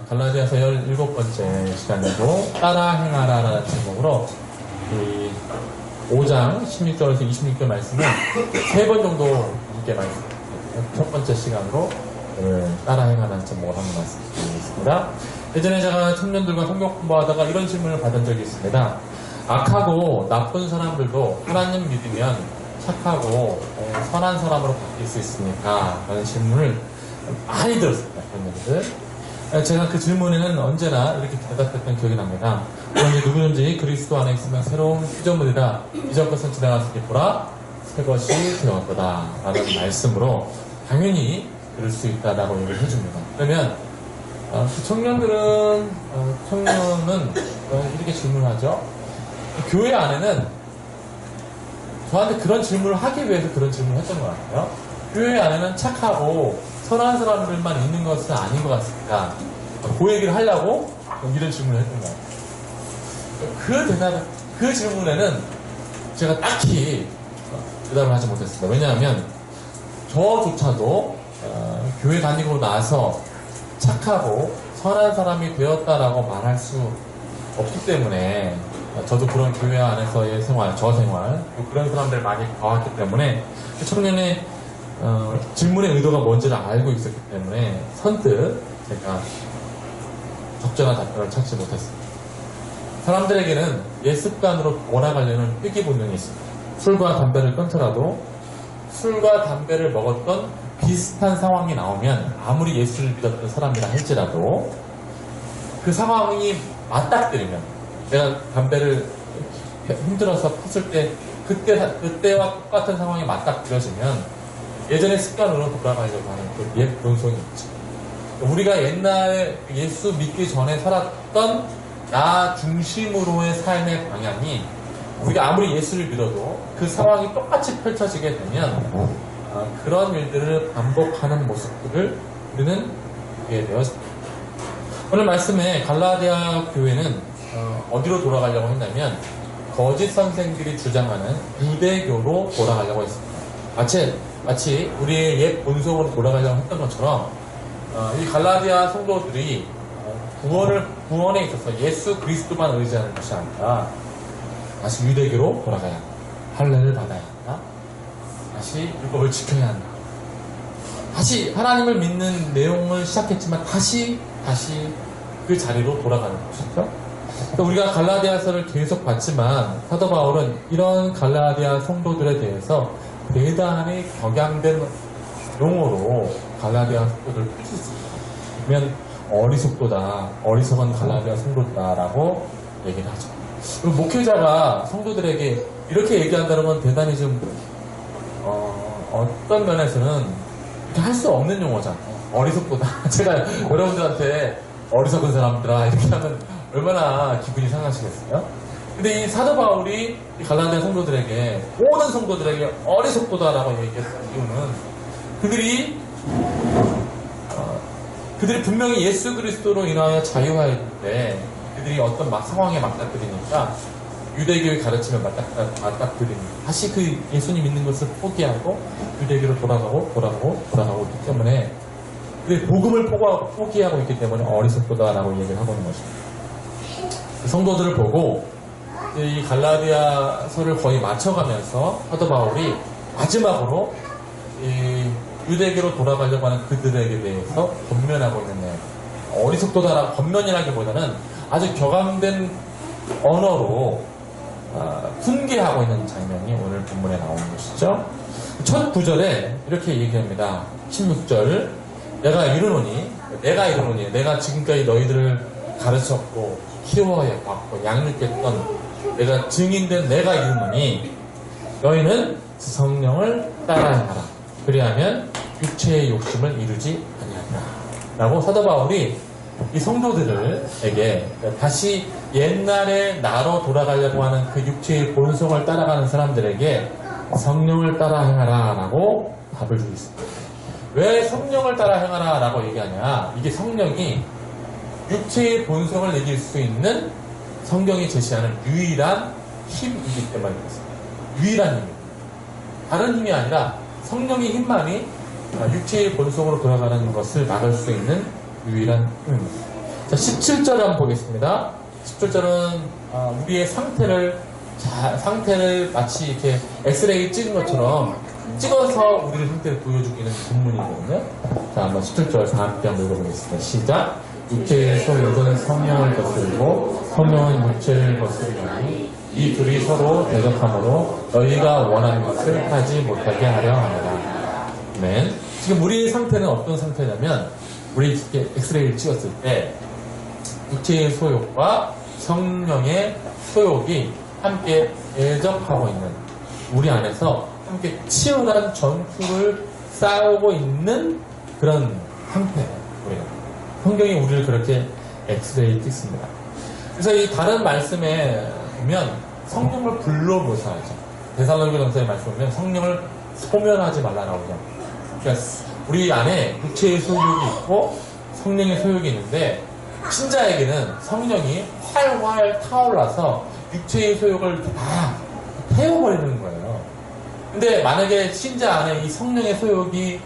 갈라디아서 17번째 시간이고 따라 행하라라는 제목으로 이 5장 16절에서 26절 말씀을 3번 정도 함께 말씀, 첫 번째 시간으로 따라 행하라는 제목으로 한번 말씀드리겠습니다. 예전에 제가 청년들과 성경 공부하다가 이런 질문을 받은 적이 있습니다. 악하고 나쁜 사람들도 하나님 믿으면 착하고 선한 사람으로 바뀔 수 있습니까? 라는 질문을 많이 들었습니다. 청년들. 제가 그 질문에는 언제나 이렇게 대답했던 기억이 납니다. 그런지 누구든지 그리스도 안에 있으면 새로운 피조물이라 이전 것은 지나갔으니 보라 새 것이 되었도다 라는 말씀으로 당연히 그럴 수 있다라고 얘기를 해줍니다. 그러면 그 청년은 이렇게 질문하죠. 교회 안에는 저한테 그런 질문을 하기 위해서 그런 질문을 했던 것 같아요. 교회 안에는 착하고 선한 사람들만 있는 것은 아닌 것 같습니다. 그 얘기를 하려고 이런 질문을 했던 것 같아요. 그 질문에는 제가 딱히 대답을 하지 못했습니다. 왜냐하면 저조차도 교회 다니고 나서 착하고 선한 사람이 되었다라고 말할 수 없기 때문에 저도 그런 교회 안에서의 생활, 저 생활, 그런 사람들 많이 봐왔기 때문에 청년의 질문의 의도가 뭔지를 알고 있었기 때문에 선뜻 제가 적절한 답변을 찾지 못했습니다. 사람들에게는 옛 습관으로 원화가려는 회귀 본능이 있습니다. 술과 담배를 끊더라도 술과 담배를 먹었던 비슷한 상황이 나오면 아무리 예수를 믿었던 사람이라 할지라도 그 상황이 맞닥뜨리면 내가 담배를 힘들어서 폈을 때 그때와 똑같은 상황이 맞닥뜨려지면 예전의 습관으로 돌아가려고 하는 그 옛 본성이 있죠. 우리가 옛날에 예수 믿기 전에 살았던 나 중심으로의 삶의 방향이 우리가 아무리 예수를 믿어도 그 상황이 똑같이 펼쳐지게 되면 그런 일들을 반복하는 모습들을 우리는 보게 되었습니다. 오늘 말씀에 갈라디아 교회는 어디로 돌아가려고 했냐면 거짓 선생들이 주장하는 유대교로 돌아가려고 했습니다. 마치 우리의 옛 본성으로 돌아가려고 했던 것처럼 이 갈라디아 성도들이 구원에 있어서 예수 그리스도만 의지하는 것이 아니라 다시 유대교로 돌아가야 한다. 할례를 받아야 한다. 다시 율법을 지켜야 한다. 다시 하나님을 믿는 내용을 시작했지만 다시 그 자리로 돌아가는 것이죠. 우리가 갈라디아서를 계속 봤지만 사도 바울은 이런 갈라디아 성도들에 대해서 대단히 격양된 용어로 갈라디아 성도들을 표시했습니다. 그러면 어리석은 갈라디아 성도다라고 얘기를 하죠. 목회자가 성도들에게 이렇게 얘기한다는 건 대단히 좀 어떤 면에서는 이렇게 할 수 없는 용어잖아요. 어리석도다. 제가 여러분들한테 어리석은 사람들아 이렇게 하면 얼마나 기분이 상하시겠어요? 근데 이 사도 바울이 이 갈라디아 성도들에게 모든 성도들에게 어리석도다라고 얘기했던 이유는 그들이 분명히 예수 그리스도로 인하여 자유하였는데 그들이 어떤 상황에 맞닥뜨리니까 유대교의 가르침에 맞닥뜨리니까 다시 그 예수님 믿는 것을 포기하고 유대교로 돌아가고 있기 때문에 그 복음을 포기하고 있기 때문에 어리석도다라고 얘기를 하고 있는 것입니다. 그 성도들을 보고 이 갈라디아서를 거의 맞춰가면서 사도 바울이 마지막으로 이 유대교로 돌아가려고 하는 그들에게 대해서 권면하고 있는 내용. 어리석도다라고 권면이라기보다는 아주 격앙된 언어로 훈계하고 있는 장면이 오늘 본문에 나오는 것이죠. 첫 구절에 이렇게 얘기합니다. 16절 내가 이르노니 내가 지금까지 너희들을 가르쳤고 키워왔고 양육했던 내가 증인된 내가 이르노니 너희는 성령을 따라하라. 그리하면 육체의 욕심을 이루지 아니하리라. 라고 사도 바울이 이 성도들에게 다시 옛날의 나로 돌아가려고 하는 그 육체의 본성을 따라가는 사람들에게 성령을 따라 행하라 라고 답을 주고 있습니다. 왜 성령을 따라 행하라 라고 얘기하냐. 이게 성령이 육체의 본성을 이길 수 있는 성경이 제시하는 유일한 힘이기 때문입니다. 유일한 힘입니다. 다른 힘이 아니라 성령의 힘만이 육체의 본성으로 돌아가는 것을 막을 수 있는 유일한 힘입니다. 자, 17절 한번 보겠습니다. 17절은 우리의 상태를 마치 이렇게 엑스레이 찍은 것처럼 찍어서 우리의 상태를 보여주기는 본문이거든요. 자, 한번 17절 다 함께 한번 읽어보겠습니다. 시작. 육체의 소욕은 성령을 거스르고 성령은 육체를 거스르니 이 둘이 서로 대적함으로 너희가 원하는 것을 하지 못하게 하려 합니다. 아멘. 지금 우리의 상태는 어떤 상태냐면 우리 이렇게 엑스레이를 찍었을 때 육체의 소욕과 성령의 소욕이 함께 대적하고 있는 우리 안에서 함께 치열한 전투를 싸우고 있는 그런 상태예요. 우리가. 성경이 우리를 그렇게 엑스레이 찍습니다. 그래서 이 다른 말씀에 보면 성령을 불러 모셔야죠. 데살로니가전서의 말씀에 보면 성령을 소멸하지 말라라고 하죠. 그러니까 우리 안에 육체의 소욕이 있고 성령의 소욕이 있는데 신자에게는 성령이 활활 타올라서 육체의 소욕을 다 태워버리는 거예요. 근데 만약에 신자 안에 이 성령의 소욕이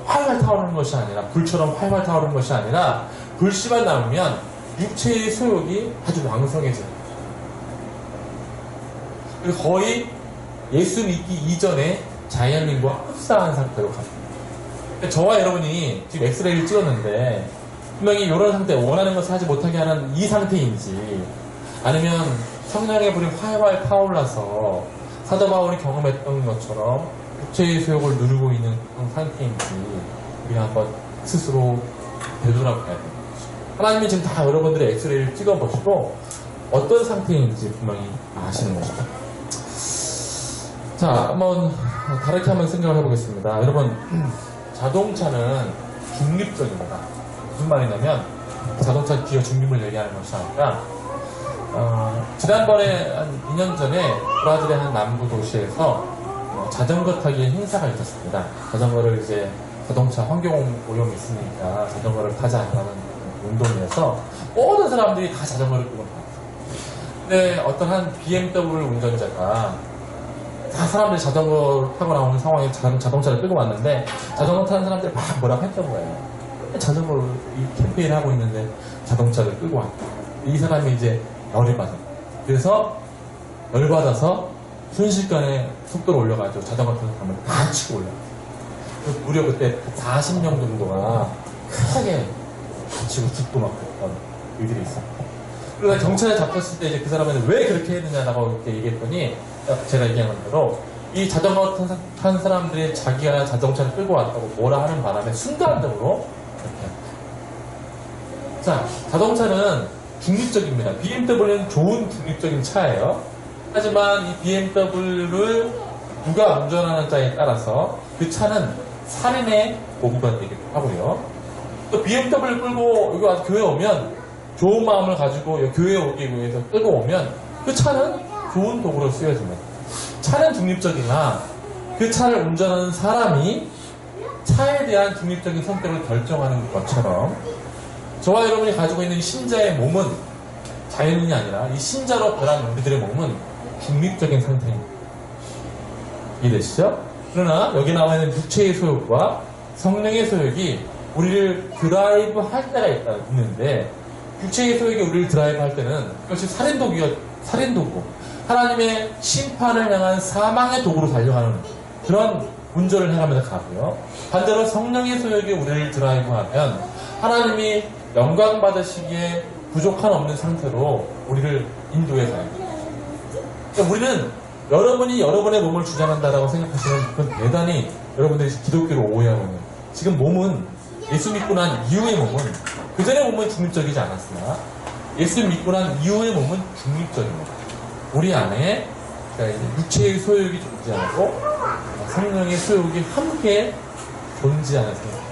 활활 타오르는 것이 아니라 불처럼 활활 타오르는 것이 아니라 불씨만 남으면 육체의 소욕이 아주 왕성해져요. 그리고 거의 예수 믿기 이전에 자연인과 흡사한 상태로 갑니다. 저와 여러분이 지금 엑스레이를 찍었는데 분명히 이런 상태, 원하는 것을 하지 못하게 하는 이 상태인지 아니면 성령의 불이 활활 타올라서 사도 바울이 경험했던 것처럼 육체의 소욕을 누르고 있는 그런 상태인지 우리가 한번 스스로 되돌아봐야 됩니다. 하나님이 지금 다 여러분들의 엑스레이를 찍어보시고 어떤 상태인지 분명히 아시는 것이죠. 자, 한번 다르게 한번 생각을 해보겠습니다. 여러분, 자동차는 중립적입니다. 무슨 말이냐면 자동차 기어 중립을 얘기하는 것이 아니라 지난번에 한 2년 전에 브라질의 한 남부 도시에서 자전거 타기 행사가 있었습니다. 자전거를 이제 자동차 환경 오염이 있으니까 자전거를 타자라는 운동이어서 모든 사람들이 다 자전거를 끄고 나왔어요. 근데 어떤 한 BMW 운전자가 다 사람들이 자전거 타고 나오는 상황에 자동차를 끌고 왔는데 자전거 타는 사람들이 막 뭐라고 했던 거예요. 자전거를 이 캠페인을 하고 있는데 자동차를 끌고 왔다. 이 사람이 이제 열이 받아. 그래서 열받아서 순식간에 속도를 올려가지고 자전거 타는 사람을 다 치고 올라갔어요. 무려 그때 40명 정도가 크게 다치고 죽고 막 그랬던 일들이 있어요. 그래서 경찰에 잡혔을 때 이제 그 사람한테 왜 그렇게 했느냐라고 이렇게 얘기했더니 제가 얘기한 대로 이 자전거 탄 사람들이 자기가 자동차를 끌고 왔다고 뭐라 하는 바람에 순간적으로 이렇게. 자, 자동차는 중립적입니다. BMW는 좋은 중립적인 차예요. 하지만 이 BMW를 누가 운전하는자에 따라서 그 차는 살인의 도구가 되기도 하고요. 또 BMW를 끌고 여기 와서 교회 오면 좋은 마음을 가지고 교회에 오기 위해서 끌고 오면 그 차는 좋은 도구로 쓰여집니다. 차는 중립적이나 그 차를 운전하는 사람이 차에 대한 중립적인 성격을 결정하는 것처럼 저와 여러분이 가지고 있는 신자의 몸은 자연인이 아니라 이 신자로 변한 우리들의 몸은 중립적인 상태입니다. 이해되시죠? 그러나 여기 나와 있는 육체의 소욕과 성령의 소욕이 우리를 드라이브 할 때가 있는데 육체의 소욕이 우리를 드라이브 할 때는 그것이 살인도구, 하나님의 심판을 향한 사망의 도구로 달려가는 그런 운전을 해가면서 가고요. 반대로 성령의 소욕이 우리를 드라이브하면 하나님이 영광 받으시기에 부족한 없는 상태로 우리를 인도해 가요. 그러니까 우리는 여러분이 여러분의 몸을 주장한다라고 생각하시는 그건 대단히 여러분들이 기독교를 오해하고 있는 지금 몸은 예수 믿고 난 이후의 몸은 그 전의 몸은 중립적이지 않았으나 예수 믿고 난 이후의 몸은 중립적입니다. 우리 안에 육체의 소욕이 존재하고 성령의 소욕이 함께 존재하는 생각.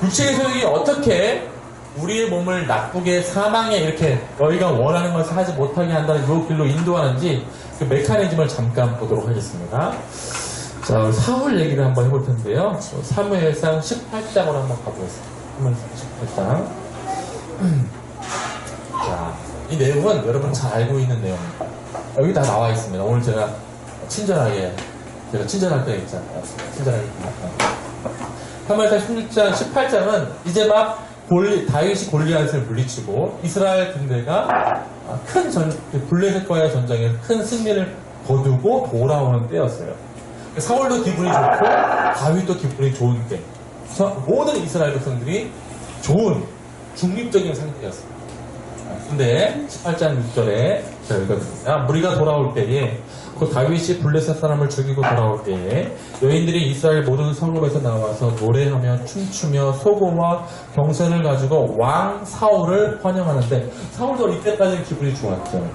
육체의 소욕이 어떻게 우리의 몸을 나쁘게 사망에 이렇게 너희가 원하는 것을 하지 못하게 한다는 이 길로 인도하는지 그 메커니즘을 잠깐 보도록 하겠습니다. 자, 사울 얘기를 한번 해볼 텐데요. 사무엘상 18장으로 한번 가보겠습니다. 사무엘상 18장. 자, 이 내용은 여러분 잘 알고 있는 내용입니다. 여기 다 나와 있습니다. 오늘 제가 친절할 때 있잖아요. 친절하게. 사무엘상 18장은 이제 막 다윗이 골리앗을 물리치고 이스라엘 군대가 블레셋과의 전쟁에 큰 승리를 거두고 돌아오는 때였어요. 사울도 기분이 좋고 다윗도 기분이 좋은 때. 모든 이스라엘 백성들이 좋은 중립적인 상태였어요. 근데 18장 6절에 제가 읽었습니다. 무리가 돌아올 때에 그 다윗이 블레셋 사람을 죽이고 돌아올 때에 여인들이 이스라엘 모든 성읍에서 나와서 노래하며 춤추며 소고와 경선을 가지고 왕 사울을 환영하는데 사울도 이때까지는 기분이 좋았죠.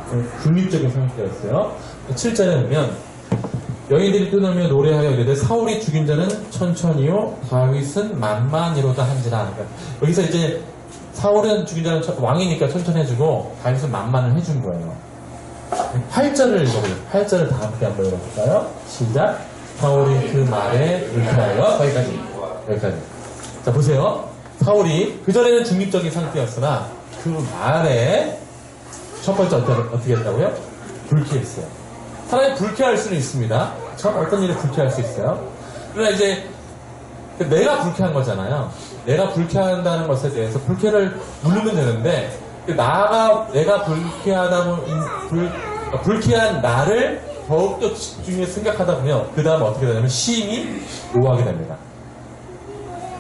중립적인 상태였어요. 7절에 보면 여인들이 떠나며 노래하여 이르되 사울이 죽인 자는 천천히요 다윗은 만만이로다 한지라. 그러니까 여기서 이제 사울은 죽인 자는 왕이니까 천천히 해주고 다윗은 만만을 해준 거예요. 8절을 읽어보세요. 8절을 다 함께 한번 읽어볼까요? 시작. 사울이 그 말에 불쾌하여 여기까지. 자 보세요. 사울이 그전에는 중립적인 상태였으나 그 말에 첫 번째 어떻게 했다고요? 불쾌했어요. 사람이 불쾌할 수는 있습니다. 어떤 일에 불쾌할 수 있어요. 그러나 이제 내가 불쾌한 거잖아요. 내가 불쾌한다는 것에 대해서 불쾌를 누르면 되는데 내가 불쾌한 나를 더욱더 집중해서 생각하다 보면 그 다음에 어떻게 되냐면 심히 노하게 됩니다.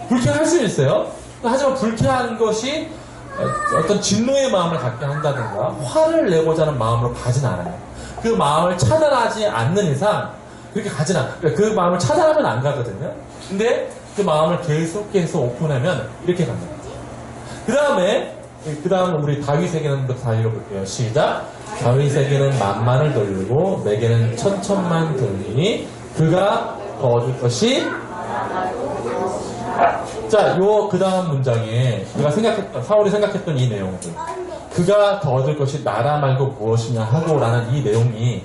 불쾌할 수는 있어요. 하지만 불쾌한 것이 어떤 진노의 마음을 갖게 한다든가 화를 내고자 하는 마음으로 가진 않아요. 그 마음을 차단하지 않는 이상 그렇게 가진 않아요. 그 마음을 차단하면 안 가거든요. 근데 그 마음을 계속해서 오픈하면 이렇게 갑니다. 그 다음 우리 다윗에게는 다 읽어볼게요. 시작. 다윗에게는 만만을 돌리고 내게는 천천만 돌리니 그가 더 얻을 것이. 자, 그 다음 문장에 사울이 생각했던 이 내용들. 그가 더 얻을 것이 나라 말고 무엇이냐 하고라는 이 내용이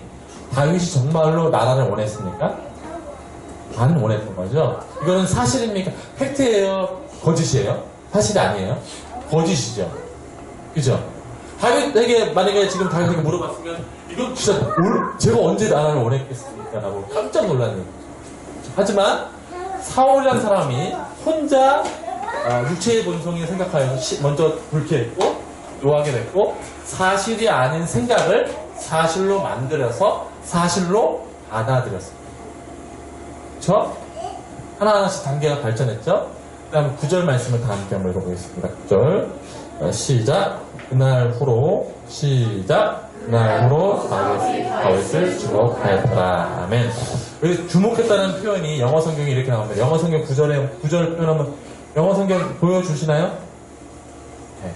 다윗이 정말로 나라를 원했습니까? 안 원했던 거죠. 이거는 사실입니까? 팩트예요? 거짓이에요? 사실이 아니에요? 거짓이죠. 그죠? 다윗에게 만약에 지금 다윗에게 물어봤으면 이건 진짜 제가 언제 나라를 원했겠습니까? 라고 깜짝 놀라는 거죠. 하지만 사울이라는 사람이 혼자 육체의 본성이 생각하여서 먼저 불쾌했고 노하게 됐고 사실이 아닌 생각을 사실로 만들어서 사실로 받아들였습니다. 그렇죠? 하나하나씩 단계가 발전했죠? 그 다음 9절 말씀을 다 함께 한번 읽어보겠습니다. 9절 시작. 그날 후로 다윗을 주목하였더라. 아멘. 여기 주목했다는 표현이 영어 성경이 이렇게 나옵니다. 영어 성경 9절을 표현하면 영어 성경 보여주시나요? 네.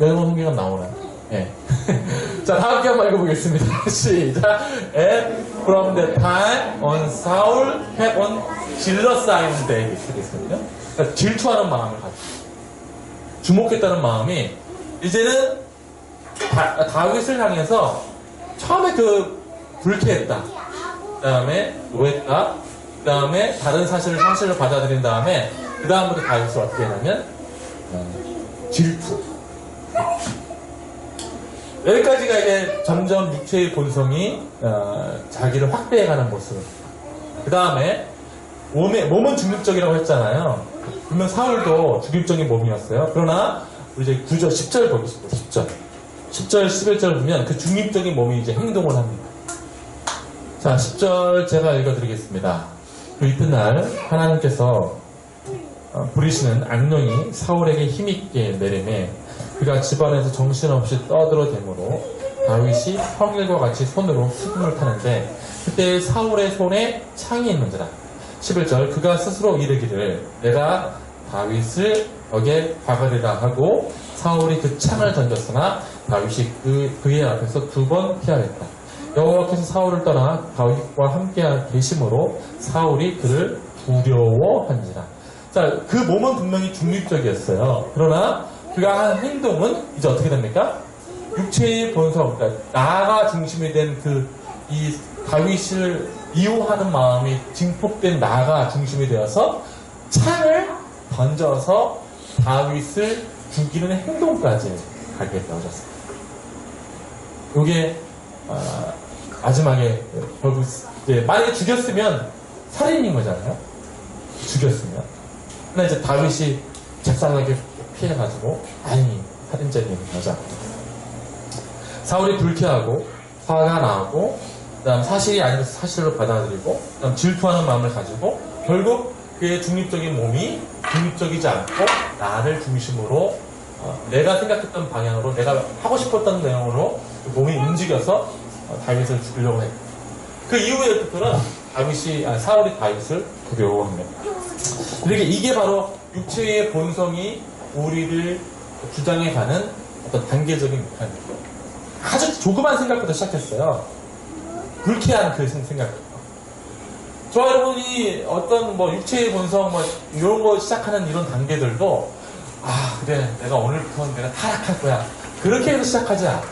영어 성경은 나오나요? 네. 자, 다 함께 한번 읽어보겠습니다. 시작. And from the time on Saul had on jealous day. 되겠습니다. 그러니까 질투하는 마음을 가지고 주목했다는 마음이 이제는 다윗을 향해서 처음에 불쾌했다. 그 다음에 노했다. 그 다음에 다른 사실을 받아들인 다음에 그 다음부터 다윗을 어떻게 했냐면 질투. 여기까지가 이제 점점 육체의 본성이 자기를 확대해가는 모습. 그 다음에 몸은 중립적이라고 했잖아요. 그러면 사울도 중립적인 몸이었어요. 그러나 우리 이제 9절, 10절 보겠습니다. 10절, 11절 보면 그 중립적인 몸이 이제 행동을 합니다. 자, 10절 제가 읽어드리겠습니다. 그 이튿날 하나님께서 부리시는 악령이 사울에게 힘있게 내리매 그가 집안에서 정신없이 떠들어대므로 다윗이 평일과 같이 손으로 수금을 타는데 그때 사울의 손에 창이 있는지라. 11절 그가 스스로 이르기를 내가 다윗을 벽에 박으리라 하고 사울이 그 창을 던졌으나 다윗이 그의 앞에서 2번 피하였다. 여호와께서 사울을 떠나 다윗과 함께 계심으로 사울이 그를 두려워한지라. 자, 그 몸은 분명히 중립적이었어요. 그러나 그가 한 행동은 이제 어떻게 됩니까? 육체의 본성, 그러니까 나가 중심이 된 이 다윗을 이용하는 마음이 증폭된 나가 중심이 되어서 창을 던져서 다윗을 죽이는 행동까지 가게 되어졌습니다. 이게 마지막에 결국 이제 만약에 죽였으면 살인인 거잖아요. 죽였으면. 근데 이제 다윗이 책상에 피해가지고 다행히 살인죄를 여자. 사울이 불쾌하고 화가 나고 그다음 사실이 아닌 사실로 받아들이고 그다음 질투하는 마음을 가지고 결국 그의 중립적인 몸이 중립적이지 않고 나를 중심으로 내가 생각했던 방향으로 내가 하고 싶었던 내용으로 몸이 움직여서 다윗을 죽이려고 했고 그 이후에부터는 사울이 다윗을 두려워합니다. 그러니까 이게 바로 육체의 본성이 우리를 주장해가는 어떤 단계적인 묘사입니다. 아주 조그만 생각부터 시작했어요. 불쾌한 그 생각부터. 저와 여러분이 어떤 육체의 본성 이런 거 시작하는 이런 단계들도 그래 내가 오늘부터 내가 타락할 거야 그렇게 해서 시작하지 않아요.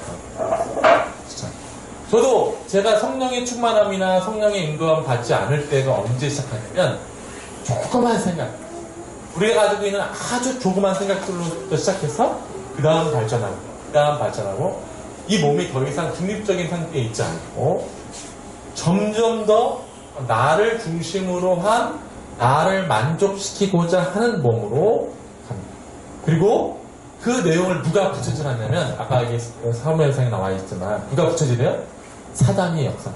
저도 제가 성령의 충만함이나 성령의 인도함 받지 않을 때가 언제 시작하냐면 조그만 생각 우리가 가지고 있는 아주 조그만 생각들로 시작해서 그 다음 발전하고 이 몸이 더 이상 중립적인 상태에 있지 않고 점점 더 나를 중심으로 한 나를 만족시키고자 하는 몸으로 갑니다. 그리고 그 내용을 누가 붙여주냐면 아까 이게 사무엘상에 나와 있지만 누가 붙여주래요? 사단이 역사.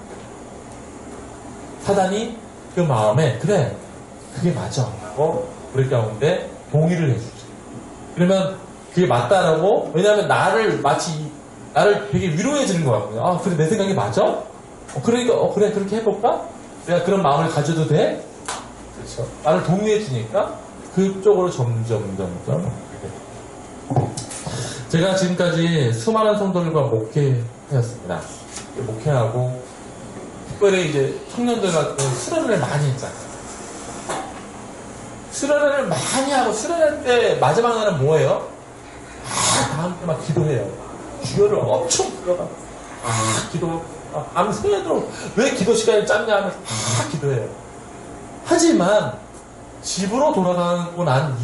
사단이 그 마음에 그래 그게 맞아 하고 우리 가운데 동의를 해주죠. 그러면 그게 맞다라고 왜냐하면 나를 되게 위로해 주는 것 같거든요. 그래 내 생각이 맞아? 그러니까 그래 그렇게 해볼까? 내가 그런 마음을 가져도 돼? 그렇죠. 나를 동의해 주니까 그쪽으로 점점 제가 지금까지 수많은 성도들과 목회하였습니다. 목회하고 특별히 이제 청년들 같은 수련회를 많이 했잖아요. 수련회를 많이 하고 수련회 때 마지막 날은 뭐예요? 다음 때 막 기도해요. 주여를 엄청 들어가. 기도하고 밤새도록 왜 기도 시간을 짧냐 하면서 기도해요. 하지만 집으로 돌아가고 난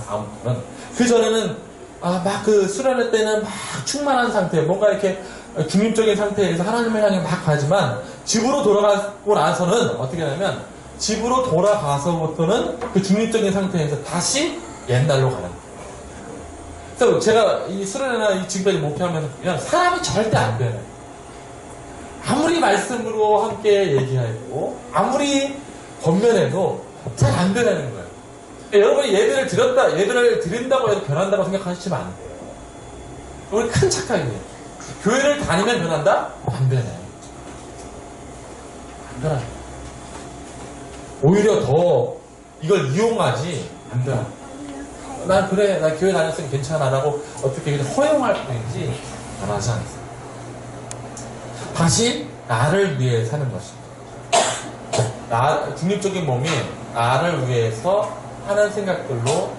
다음부터는 그 전에는 막 그 수련회 때는 막 충만한 상태 뭔가 이렇게 중립적인 상태에서 하나님을 향해 막 가지만 집으로 돌아가고 나서는 어떻게 하냐면 집으로 돌아가서부터는 그 중립적인 상태에서 다시 옛날로 가는 거예요. 그래서 제가 이 수련회나 지금까지 목회하면서 보면 사람이 절대 안 변해요. 아무리 말씀으로 함께 얘기하고 아무리 권면해도 잘 안 변하는 거예요. 여러분이 예배를 드린다고 해서 변한다고 생각하시면 안 돼요. 이건 큰 착각이에요. 교회를 다니면 변한다? 안 변해요. 안 변해요. 오히려 더 이걸 이용하지 안 변해요. 나 교회 다녔으면 괜찮아라고 어떻게 허용할 뿐이지 안 하지 않습니다. 다시 나를 위해 사는 것입니다. 중립적인 몸이 나를 위해서 하는 생각들로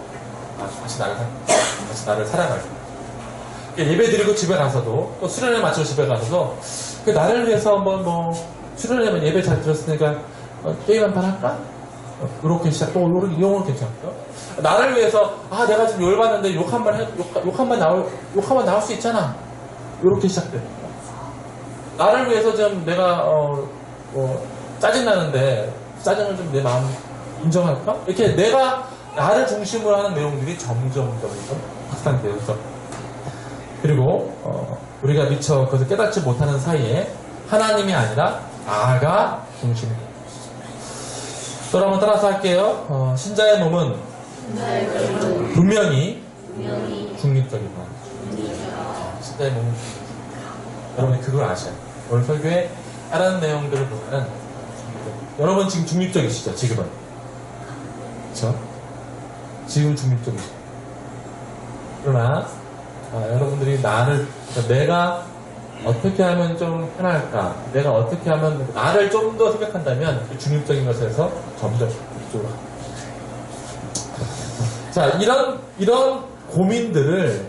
다시 나를 살아갈 수 있습니다. 예배 드리고 집에 가서도 또 수련회 마치고 집에 가서도 나를 위해서 한번 수련회면 예배 잘 들었으니까 게임 한 판 할까? 이렇게 시작. 또 이용은 괜찮고요. 나를 위해서 내가 지금 열받는데 욕 한 번 나올 수 있잖아. 이렇게 시작됩니다. 나를 위해서 좀 내가 짜증나는데 짜증을 좀 내 마음 인정할까? 이렇게 내가 나를 중심으로 하는 내용들이 점점 확산되어서 그리고 우리가 미처 그것을 깨닫지 못하는 사이에 하나님이 아니라 나가 중심이 됩니다. 또 한번 따라서 할게요. 신자의 몸은 분명히 중립적이다. 신자의 몸은 여러분이 그걸 아셔야 돼요. 오늘 설교에 다른 내용들을 보면 여러분 지금 중립적이시죠? 지금은 그렇죠? 지금 중립적이시죠? 그러나 여러분들이 내가 어떻게 하면 좀 편할까? 내가 어떻게 하면 나를 좀 더 생각한다면 그 중립적인 것에서 점점 이쪽으로 갑니다. 자, 이런 고민들을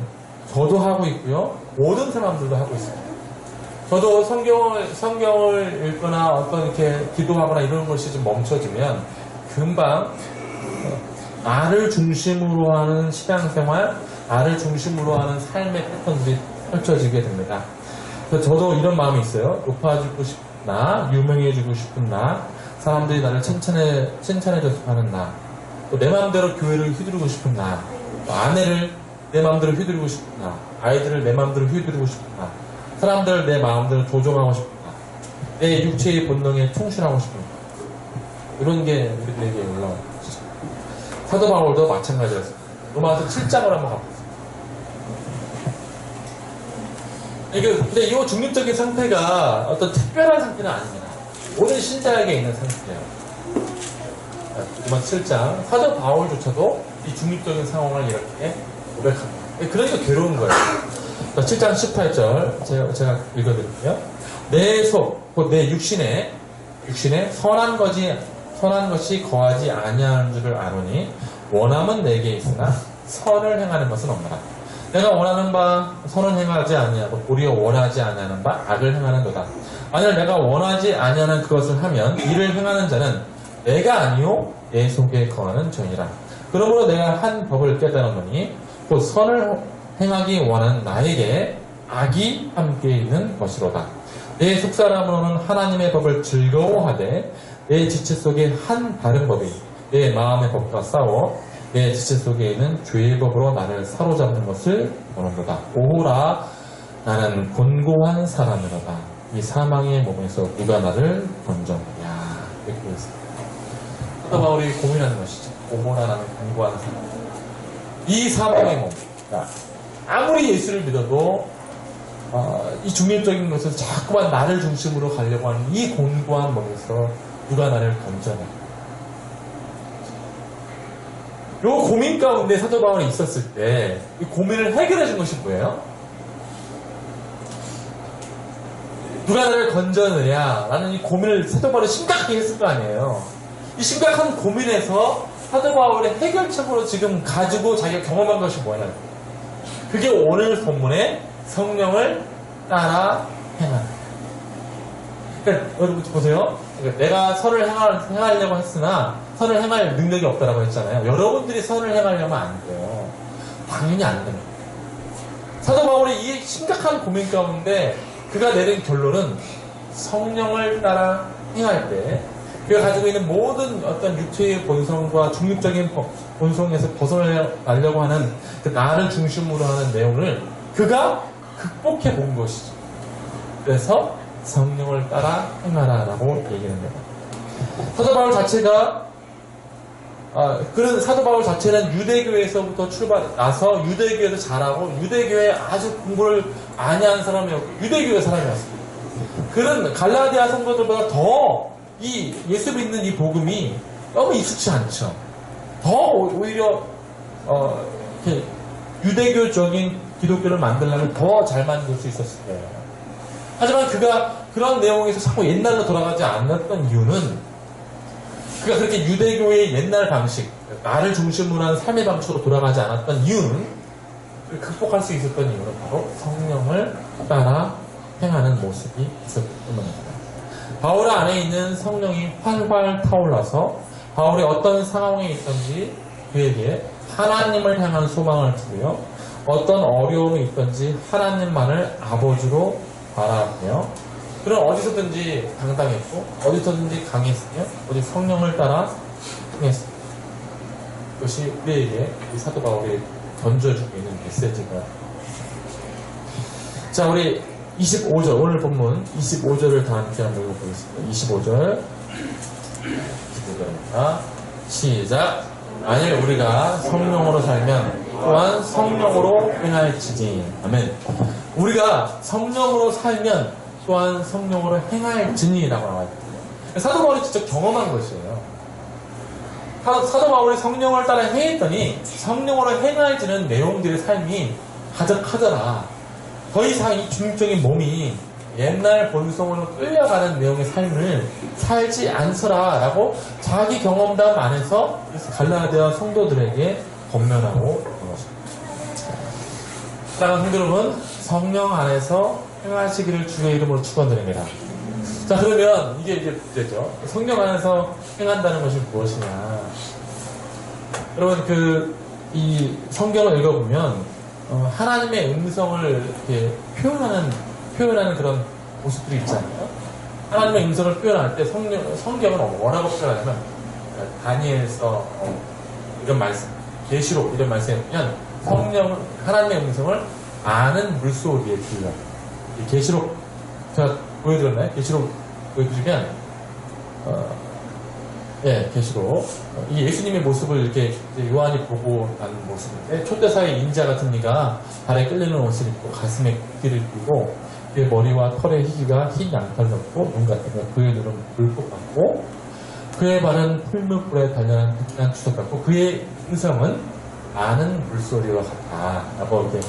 저도 하고 있고요. 모든 사람들도 하고 있습니다. 저도 성경을 읽거나 어떤 이렇게 기도하거나 이런 것이 좀 멈춰지면 금방 나를 중심으로 하는 신앙생활, 나를 중심으로 하는 삶의 패턴들이 펼쳐지게 됩니다. 그래서 저도 이런 마음이 있어요. 높아지고 싶은 나, 유명해지고 싶은 나, 사람들이 나를 칭찬해줬으면 하는 나, 또 내 마음대로 교회를 휘두르고 싶은 나, 아내를 내 마음대로 휘두르고 싶구나. 아이들을 내 마음대로 휘두르고 싶구나. 사람들을 내 마음대로 조종하고 싶구나. 내 육체의 본능에 충실하고 싶구나. 이런 게 우리들에게 올라와요. 사도 바울도 마찬가지였습니다. 로마서 7장을 한번 가보겠습니다. 근데 이 중립적인 상태가 어떤 특별한 상태는 아닙니다. 모든 신자에게 있는 상태예요. 로마 7장 사도 바울조차도 이 중립적인 상황을 이렇게 고백합니다. 그러니까 괴로운 거예요. 7장 18절 제가 읽어드릴게요. 내 속, 곧 내 육신에 선한 것이 거하지 아니하는 줄을 아노니 원함은 내게 있으나 선을 행하는 것은 없노라. 내가 원하는 바 선을 행하지 아니하고 도리어 원하지 아니하는 바 악을 행하는도다. 만일 내가 원하지 아니하는 그것을 하면 이를 행하는 자는 내가 아니요 내 속에 거하는 죄니라. 그러므로 내가 한 법을 깨달았노니 곧 선을 행하기 원하는 나에게 악이 함께 있는 것이로다. 내 속사람으로는 하나님의 법을 즐거워하되 내 지체 속에 한 다른 법이 내 마음의 법과 싸워 내 지체 속에 있는 죄의 법으로 나를 사로잡는 것을 보는도다. 오호라 나는 곤고한 사람이로다. 이 사망의 몸에서 누가 나를 건져내랴. 이렇게 했습니다. 사도 바울이 고민하는 것이죠. 오호라 나는 곤고한 사람. 이 사망의 몸. 아무리 예수를 믿어도 이 중립적인 것에서 자꾸만 나를 중심으로 가려고 하는 이 곤고한 몸에서 누가 나를 건져내. 요 고민 가운데 사도 바울이 있었을 때 이 고민을 해결해 준 것이 뭐예요? 누가 나를 건져내냐 라는 이 고민을 사도 바울이 심각하게 했을 거 아니에요. 이 심각한 고민에서 사도 바울의 해결책으로 지금 가지고 자기가 경험한 것이 뭐냐. 그게 오늘 본문의 성령을 따라 행하는. 그러니까 여러분 보세요. 그러니까 내가 선을 행하려고 했으나 선을 행할 능력이 없다라고 했잖아요. 여러분들이 선을 행하려면 안 돼요. 당연히 안 됩니다. 사도 바울이 이 심각한 고민 가운데 그가 내린 결론은 성령을 따라 행할 때 그가 가지고 있는 모든 어떤 육체의 본성과 중립적인 본성에서 벗어나려고 하는 그 나를 중심으로 하는 내용을 그가 극복해 본 것이죠. 그래서 성령을 따라 행하라라고 얘기를 합니다. 사도 바울 자체가 그런 사도 바울 자체는 유대교에서부터 출발해서 유대교에서 자라고 유대교에 아주 공부를 많이 한 사람이었고 유대교의 사람이었습니다. 그런 갈라디아 성도들보다 더 이 예수 믿는 이 복음이 너무 익숙치 않죠. 더 오히려 이렇게 유대교적인 기독교를 만들려면 더 잘 만들 수 있었을 거예요. 하지만 그가 그런 내용에서 자꾸 옛날로 돌아가지 않았던 이유는 그가 그렇게 유대교의 옛날 방식, 나를 중심으로 한 삶의 방식으로 돌아가지 않았던 이유는 극복할 수 있었던 이유는 바로 성령을 따라 행하는 모습이 있었기 때문입니다. 바울 안에 있는 성령이 활활 타올라서 바울이 어떤 상황에 있든지 그에게 하나님을 향한 소망을 주고요. 어떤 어려움이 있든지 하나님만을 아버지로 바라보며 그런 어디서든지 당당했고 어디서든지 강했으며 오직 성령을 따라 행했습니다. 그것이 우리에게 이 사도 바울이 던져주고 있는 메시지가. 자, 우리 25절 오늘 본문 25절을 다 함께 한번 읽어보겠습니다. 25절 시작. 만일 우리가 성령으로 살면 또한 성령으로 행할지니. 아멘. 우리가 성령으로 살면 또한 성령으로 행할지니라고 나와요. 사도 바울이 직접 경험한 것이에요. 사도 바울이 성령을 따라 행했더니 성령으로 행할지는 내용들의 삶이 가득하더라. 더 이상 이 중립적인 몸이 옛날 본성으로 끌려가는 내용의 삶을 살지 않더라 라고 자기 경험담 안에서 갈라디아 성도들에게 권면하고 있는 것입니다. 사랑하는 성도 여러분, 성령 안에서 행하시기를 주의 이름으로 축원드립니다. 자, 그러면 이게 이제 문제죠. 성령 안에서 행한다는 것이 무엇이냐. 여러분, 이 성경을 읽어보면 하나님의 음성을 이렇게 표현하는 그런 모습들이 있잖아요. 하나님의 음성을 표현할 때 성경은 뭐라고 표현하냐면 다니엘서 이런 말씀 계시록 이런 말씀에 보면 성령 하나님의 음성을 아는 물소리에 들려. 이 계시록 제가 보여드렸나요? 계시록 보여드리면 예, 계시록 이 예수님의 모습을 이렇게 요한이 보고 난 모습인데 초대사의 인자 같은 이가 발에 끌리는 옷을 입고 가슴에 띠를 띠고 그의 머리와 털의 희기가 흰 양털 넣고 눈 같은 거 그의 눈은 불꽃 같고 그의 발은 풀무불에 단련한 빛난 주석 같고 그의 음성은 아는 물소리와 같다 라고 이렇게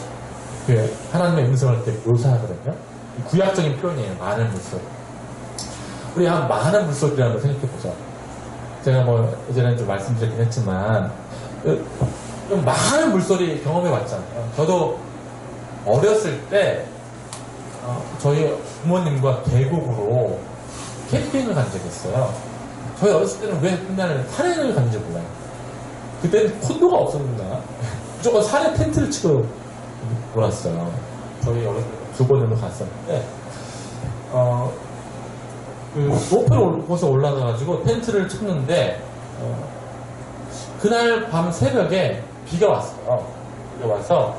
그 하나님의 음성을 이렇게 묘사하거든요. 구약적인 표현이에요. 많은 물소리. 우리 한 많은 물소리를 한번 생각해보자. 제가 뭐 예전에 좀 말씀드렸긴 했지만 좀 많은 물소리 경험해봤잖아요. 저도 어렸을 때 저희 부모님과 계곡으로 캠핑을 간 적이 있어요. 저희 어렸을 때는 왜 맨날 산행을 갔는지 몰라요. 그때는 콘도가 없었나? 무조건 산에 텐트를 치고 놀았어요. 저희 어렸을 때 두 번 정도 갔었는데 그 높이를 벗어 올라가가지고 텐트를 쳤는데 그날 밤 새벽에 비가 왔어요. 비가 와서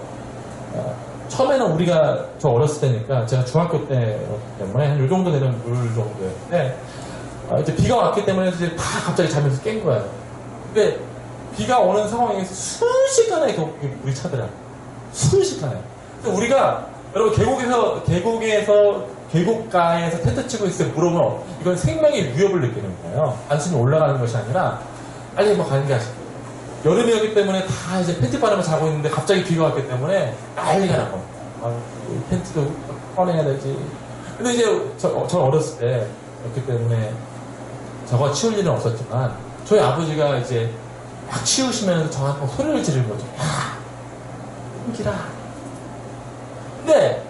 처음에는 우리가 저 어렸을 때니까 제가 중학교 때였기 때문에 한 요 정도 되는 물 정도였는데 이제 비가 왔기 때문에 이제 다 갑자기 잠에서 깬 거예요. 근데 비가 오는 상황에서 순식간에 물이 차더라고요. 순식간에. 우리가 여러분 계곡가에서 텐트 치고 있을 때 물어보면 이건 생명의 위협을 느끼는 거예요. 단순히 올라가는 것이 아니라 빨리 뭐 가는 게 아쉽고 여름이었기 때문에 다 이제 팬티 바람을 자고 있는데 갑자기 비가 왔기 때문에 난리가 나고 팬티도 꺼내야 되지. 근데 이제 저 어렸을 때였기 때문에 저거 치울 일은 없었지만 저희 아버지가 이제 막 치우시면서 저한테 소리를 지르는 거죠. 야, 옮기라. 근데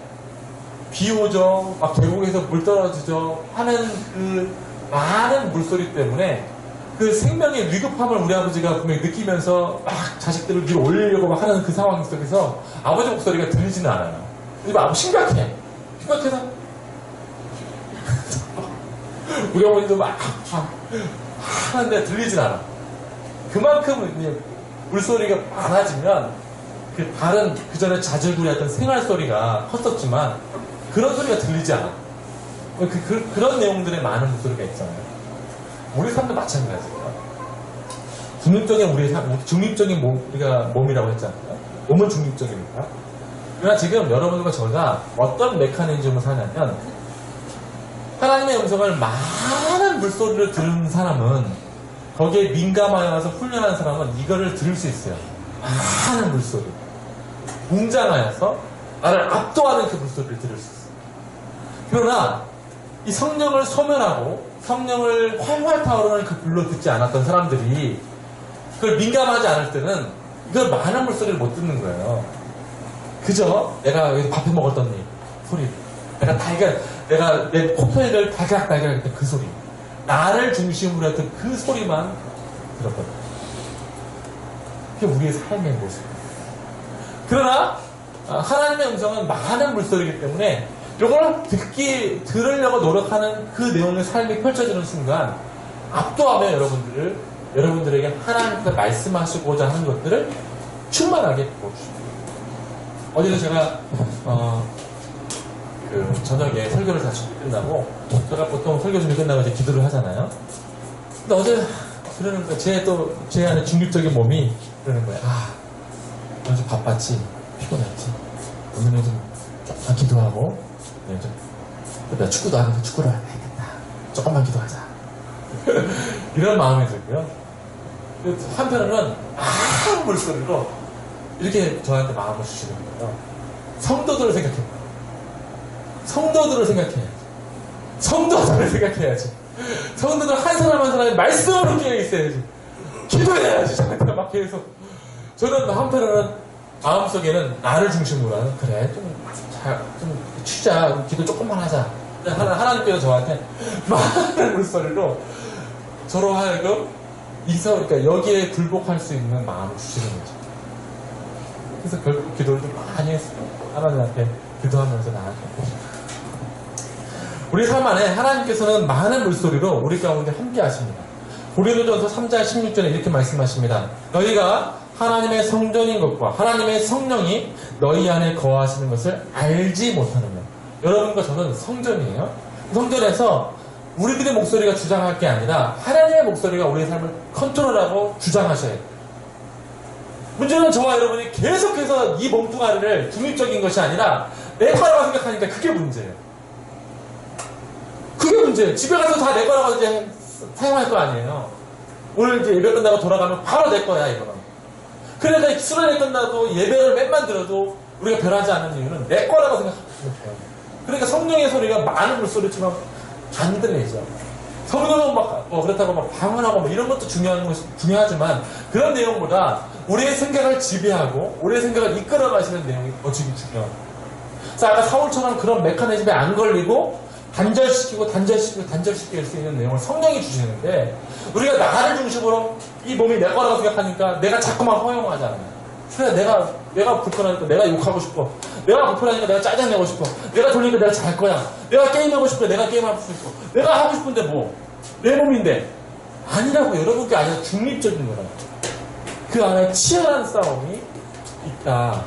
비 오죠. 막 계곡에서 물 떨어지죠. 하는 그 많은 물소리 때문에 그 생명의 위급함을 우리 아버지가 분명히 느끼면서 막 자식들을 위로 올리려고 막 하는 그 상황 속에서 아버지 목소리가 들리지는 않아요. 그래서 심각해. 심각해서 우리 어머니도 막 하는데 들리진 않아. 그만큼 물소리가 많아지면 그 다른 그 전에 자질구레했던 생활 소리가 컸었지만 그런 소리가 들리지 않아. 그런 내용들의 많은 목소리가 있잖아요. 우리 삶도 마찬가지예요. 중립적인 우리가 몸이라고 했잖아요. 몸은 중립적이니까. 그러나 지금 여러분들과 저희가 어떤 메커니즘을 사냐면 하나님의 음성을 많은 물소리를 들은 사람은 거기에 민감하여서 훈련한 사람은 이거를 들을 수 있어요. 많은 물소리. 웅장하여서 나를 압도하는 그 물소리를 들을 수 있어요. 그러나 이 성령을 소멸하고 성령을 활활 타오르는 그 불로 듣지 않았던 사람들이 그걸 민감하지 않을 때는 이걸 많은 물소리를 못 듣는 거예요. 그저 내가 여기서 밥해 먹었던 소리, 내가 내 코털을 달걀달걀 했던 그 소리, 나를 중심으로 했던 그 소리만 들었거든요. 그게 우리의 삶의 모습이에요. 그러나 하나님의 음성은 많은 물소리이기 때문에 이걸 들으려고 노력하는 그 내용의 삶이 펼쳐지는 순간 압도하며 여러분들에게 하나님께서 말씀하시고자 하는 것들을 충만하게 부어주십니다. 어제도 제가 그 저녁에 설교를 다 준비 끝나고 제가 보통 설교 준비 끝나고 이제 기도를 하잖아요. 근데 어제 그러는 거예요. 제 안에 중립적인 몸이 그러는 거예요. 오늘 좀 바빴지, 피곤했지. 오늘은 좀 조금만 기도하고, 내가 축구도 하는데 축구를 해야겠다. 조금만 기도하자. 이런 마음이 들고요. 한편으로는 많은 물소리로 이렇게 저한테 마음을 주시는 거예요. 성도들을 생각해봐요. 성도들을 생각해야지. 성도들 한 사람 한 사람이 말씀으로 깨어 있어야지. 기도해야지. 저한테 막 계속. 저는 한편으로는 마음속에는 나를 중심으로 하는, 그래, 좀 쉬자. 기도 조금만 하자. 하나님께서 저한테 많은 물소리로 저로 하여금 그러니까 여기에 굴복할 수 있는 마음을 주시는 거죠. 그래서 결국 기도를 좀 많이 했어요. 하나님한테 기도하면서 나아가고. 우리 삶 안에 하나님께서는 많은 물소리로 우리 가운데 함께 하십니다. 고린도전서 3장 16절에 이렇게 말씀하십니다. 너희가 하나님의 성전인 것과 하나님의 성령이 너희 안에 거하시는 것을 알지 못하느냐. 여러분과 저는 성전이에요. 성전에서 우리들의 목소리가 주장할 게 아니라 하나님의 목소리가 우리의 삶을 컨트롤하고 주장하셔야 돼요. 문제는 저와 여러분이 계속해서 이 몸뚱아리를 중립적인 것이 아니라 내 거라고 생각하니까 그게 문제예요. 그게 문제예요. 집에 가서 다 내 거라고 이제 사용할 거 아니에요. 오늘 이제 예배 끝나고 돌아가면 바로 내 거야, 이거는. 그러니까 수련회 끝나도 예배를 맨만 들어도 우리가 변하지 않는 이유는 내 거라고 생각하면 돼요. 그러니까 성령의 소리가 많은 물소리처럼 안 들리죠. 성령은 그렇다고 방언하고 이런 것도 중요하지만 그런 내용보다 우리의 생각을 지배하고 우리의 생각을 이끌어 가시는 내용이 더 중요합니다. 그래서 아까 사울처럼 그런 메커니즘에 안 걸리고 단절시킬 수 있는 내용을 성령이 주시는데 우리가 나를 중심으로 이 몸이 내 거라고 생각하니까 내가 자꾸만 허용하잖아요. 그래 내가 불편하니까 내가 욕하고 싶어. 내가 불편하니까 내가 짜증내고 싶어. 내가 졸리니까 내가 잘 거야. 내가 게임하고 싶어. 내가 게임하고 싶어. 내가 하고 싶은데 내 몸인데 아니라고. 여러분께 아니라 중립적인 거라. 그 안에 치열한 싸움이 있다.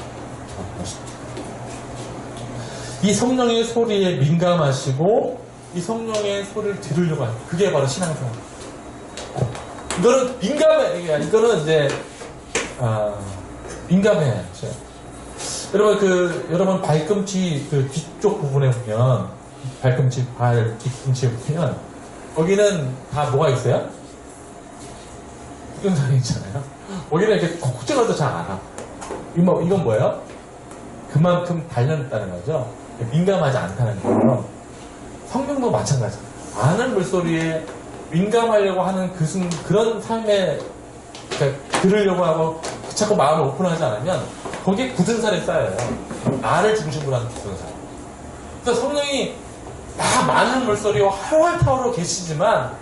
이 성령의 소리에 민감하시고 이 성령의 소리를 들으려고 하는 그게 바로 신앙생활. 이거는 이거는 이제 민감해야죠. 여러분 발꿈치 그 뒤쪽 부분에 보면 발 뒤꿈치에 보면 거기는 다 뭐가 있어요? 흑연상이 있잖아요. 거기는 이렇게 콕 찍어도 잘 알아. 이건 뭐예요? 그만큼 단련했다는 거죠. 민감하지 않다는 거예요. 성령도 마찬가지예요. 많은 물소리에 민감하려고 하는 그런 삶에 들으려고 하고 자꾸 마음을 오픈하지 않으면 거기에 굳은 살이 쌓여요. 나를 중심으로 하는 굳은 살. 그래서 성령이 많은 물소리와 활활 타오르 계시지만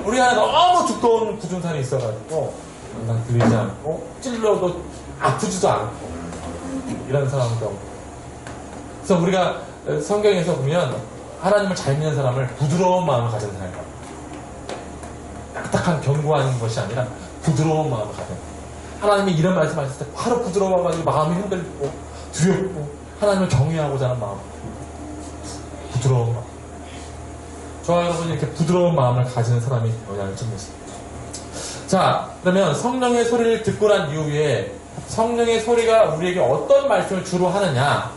우리 안에 너무 두꺼운 굳은 살이 있어가지고 항상 들리지 않고 찔러도 아프지도 않고 이런 상황도. 그래서 우리가 성경에서 보면 하나님을 잘 믿는 사람을 부드러운 마음을 가진 사람이다. 딱딱한 견고한 것이 아니라 부드러운 마음을 가진. 하나님이 이런 말씀하셨을 때 바로 부드러워가지고 마음이 흔들리고 두렵고 하나님을 경외하고자 하는 마음. 부드러운 마음. 저와 여러분이 이렇게 부드러운 마음을 가지는 사람이 영향을 좀 있습니다. 자, 그러면 성령의 소리를 듣고 난 이후에 성령의 소리가 우리에게 어떤 말씀을 주로 하느냐.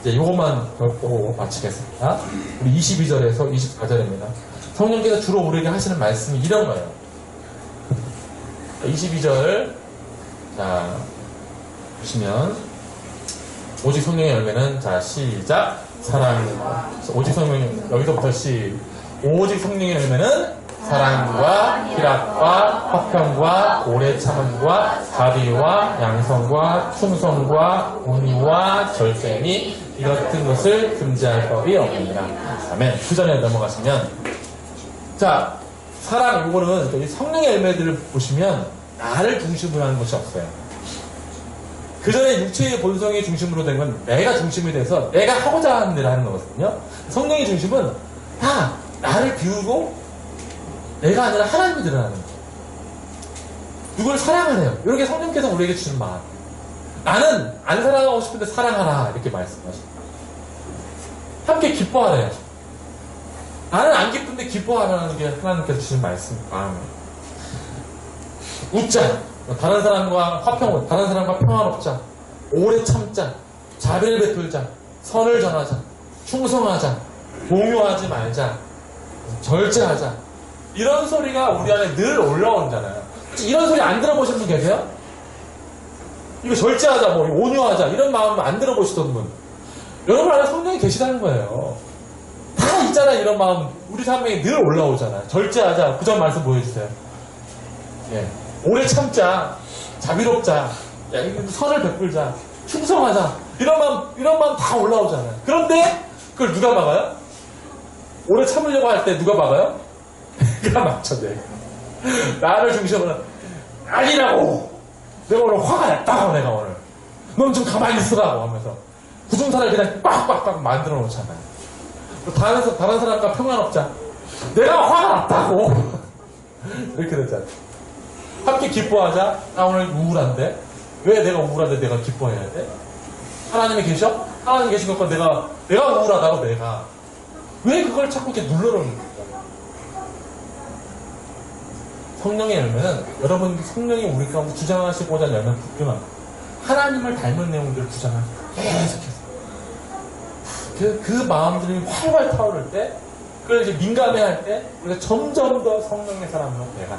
이제 이것만 보고 마치겠습니다. 우리 22절에서 24절입니다. 성령께서 주로 우리에게 하시는 말씀이 이런 거예요. 22절, 자, 보시면, 오직 성령의 열매는, 자, 시작. 오직 성령, 여기서부터 오직 성령의 열매는 사랑과 희락과 화평과 오래 참음과 자비와 양성과 충성과 온유와 절제니 이 같은 것을 금지할 법이 없느니라. 아멘. 그 전에 넘어가시면, 자, 사랑, 요거는 이 성령의 열매들을 보시면 나를 중심으로 하는 것이 없어요. 그 전에 육체의 본성이 중심으로 된 건 내가 중심이 돼서 내가 하고자 하는 일을 하는 거거든요. 성령의 중심은 다 나를 비우고 내가 아니라 하나님이 드러나는 거예요. 누굴 사랑하래요. 이렇게 성령께서 우리에게 주는 마음. 나는 안 사랑하고 싶은데 사랑하라. 이렇게 말씀하십니다. 함께 기뻐하래요. 나는 안 기쁜데 기뻐하라는 게 하나님께서 주신 말씀, 마음이에요. 웃자. 다른 사람과 화평을, 다른 사람과 평화롭자. 오래 참자. 자비를 베풀자. 선을 전하자. 충성하자. 공유하지 말자. 절제하자. 이런 소리가 우리 안에 늘 올라오잖아요. 이런 소리 안 들어보신 분 계세요? 이거 절제하자, 온유하자. 이런 마음 안 들어보시던 분. 여러분 안에 성령이 계시다는 거예요. 다 있잖아요, 이런 마음. 우리 삶에 늘 올라오잖아요. 절제하자. 그 전 말씀 보여주세요. 예. 오래 참자. 자비롭자. 선을 베풀자. 충성하자. 이런 마음 다 올라오잖아요. 그런데 그걸 누가 막아요? 오래 참으려고 할 때 누가 막아요? 내가 막죠, 내가. 나를 중심으로 아니라고. 내가 오늘 화가 났다고, 내가 오늘. 넌 좀 가만히 있으라고 하면서 부정사를 그냥 빡빡빡 만들어 놓잖아요. 다른 사람과 평안없자. 내가 화가 났다고. 이렇게 되잖아요. 함께 기뻐하자. 나 오늘 우울한데. 왜 내가 우울한데 내가 기뻐해야 돼? 하나님이 계셔? 하나님 계신 것과 내가 우울하다고 내가. 왜 그걸 자꾸 이렇게 눌러놓는 거야? 성령의 열매는 여러분 성령이 우리 가운데 주장하시고자 하는 열매는 분명합니다. 하나님을 닮은 내용들을 주장하시고 계속해서 그 마음들이 활활 타오를 때 그걸 이제 민감해할 때 우리가 점점 더 성령의 사람으로 돼가.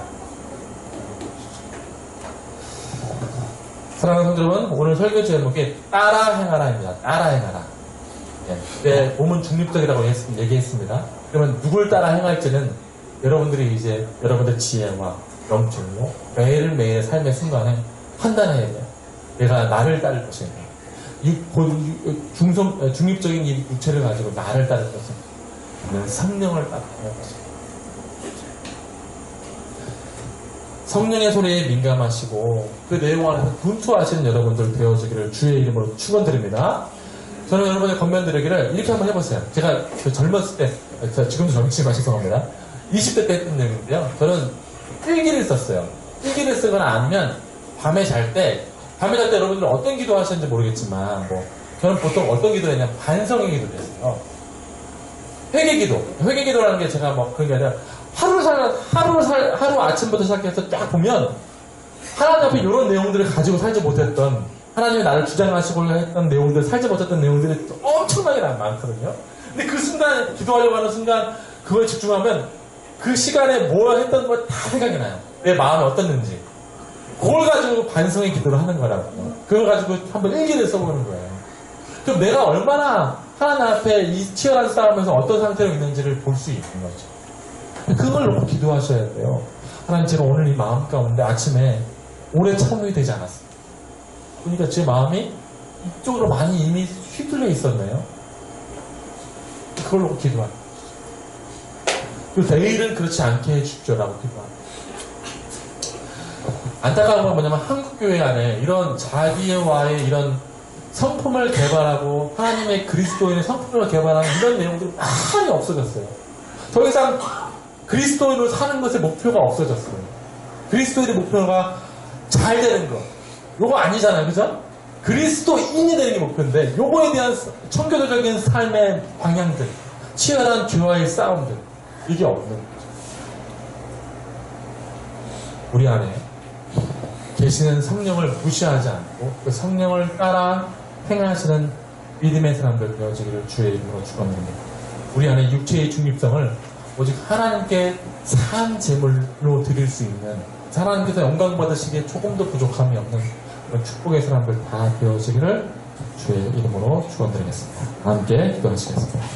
사랑하는 성도 여러분, 오늘 설교 제목이 따라 행하라입니다. 따라 행하라. 네, 몸은 중립적이라고 얘기했습니다. 그러면 누굴 따라 행할지는 여러분들이 이제 여러분들 지혜와 명중으로 매일매일의 삶의 순간에 판단해야 돼요. 내가 나를 따를 것인가. 중립적인 이 육체를 가지고 나를 따를 것인가. 성령을 따를 것인가. 성령의 소리에 민감하시고 그 내용 안에서 분투하시는 여러분들 되어주기를 주의 이름으로 축원드립니다. 저는 여러분의 건면드리기를 이렇게 한번 해보세요. 제가 젊었을 때, 지금도 젊지만 죄송합니다. 20대 때 했던 얘기인데요. 저는 일기를 썼어요. 일기를 쓰거나 아니면 밤에 잘 때 여러분들 어떤 기도 하셨는지 모르겠지만 저는 보통 어떤 기도 했냐면 반성의 기도를 했어요. 회개기도라는 게 제가 그런 게 아니라 하루 아침부터 시작해서 쫙 보면 하나님 앞에 이런 내용들을 가지고 살지 못했던 하나님이 나를 주장하시고 했던 내용들, 살지 못했던 내용들이 엄청나게 많거든요. 근데 그 순간, 기도하려고 하는 순간 그걸 집중하면 그 시간에 뭐 했던 거 다 생각이 나요. 내 마음이 어떻는지. 그걸 가지고 반성의 기도를 하는 거라고요. 그걸 가지고 한번 일기를 써보는 거예요. 그럼 내가 얼마나 하나님 앞에 이 치열한 싸움에서 어떤 상태로 있는지를 볼 수 있는 거죠. 그걸 놓고 기도하셔야 돼요. 하나님, 제가 오늘 이 마음 가운데 아침에 오래 참음이 되지 않았어요. 그러니까 제 마음이 이쪽으로 많이 이미 휘둘려 있었네요. 그걸 놓고 기도합니다. 그리고 내일은 그렇지 않게 해주십시오라고 기도합니다. 안타까운 건 뭐냐면 한국교회 안에 이런 자기와의 이런 성품을 개발하고 하나님의 그리스도인의 성품을 개발하는 이런 내용들이 많이 없어졌어요. 더 이상 그리스도인으로 사는 것의 목표가 없어졌어요. 그리스도인의 목표가 잘 되는 것. 요거 아니잖아요. 그죠? 그리스도인이 되는 게 목표인데 요거에 대한 청교도적인 삶의 방향들, 치열한 교회의 싸움들, 이게 없는 거죠. 우리 안에 계시는 성령을 무시하지 않고 그 성령을 따라 행하시는 믿음의 사람들 되어지기를 주의 이름으로 축원합니다. 우리 안에 육체의 중립성을 오직 하나님께 산 제물로 드릴 수 있는, 하나님께서 영광 받으시기에 조금도 부족함이 없는 그런 축복의 사람들 다 되어지기를 주의 이름으로 축원드리겠습니다. 함께 기도하시겠습니다.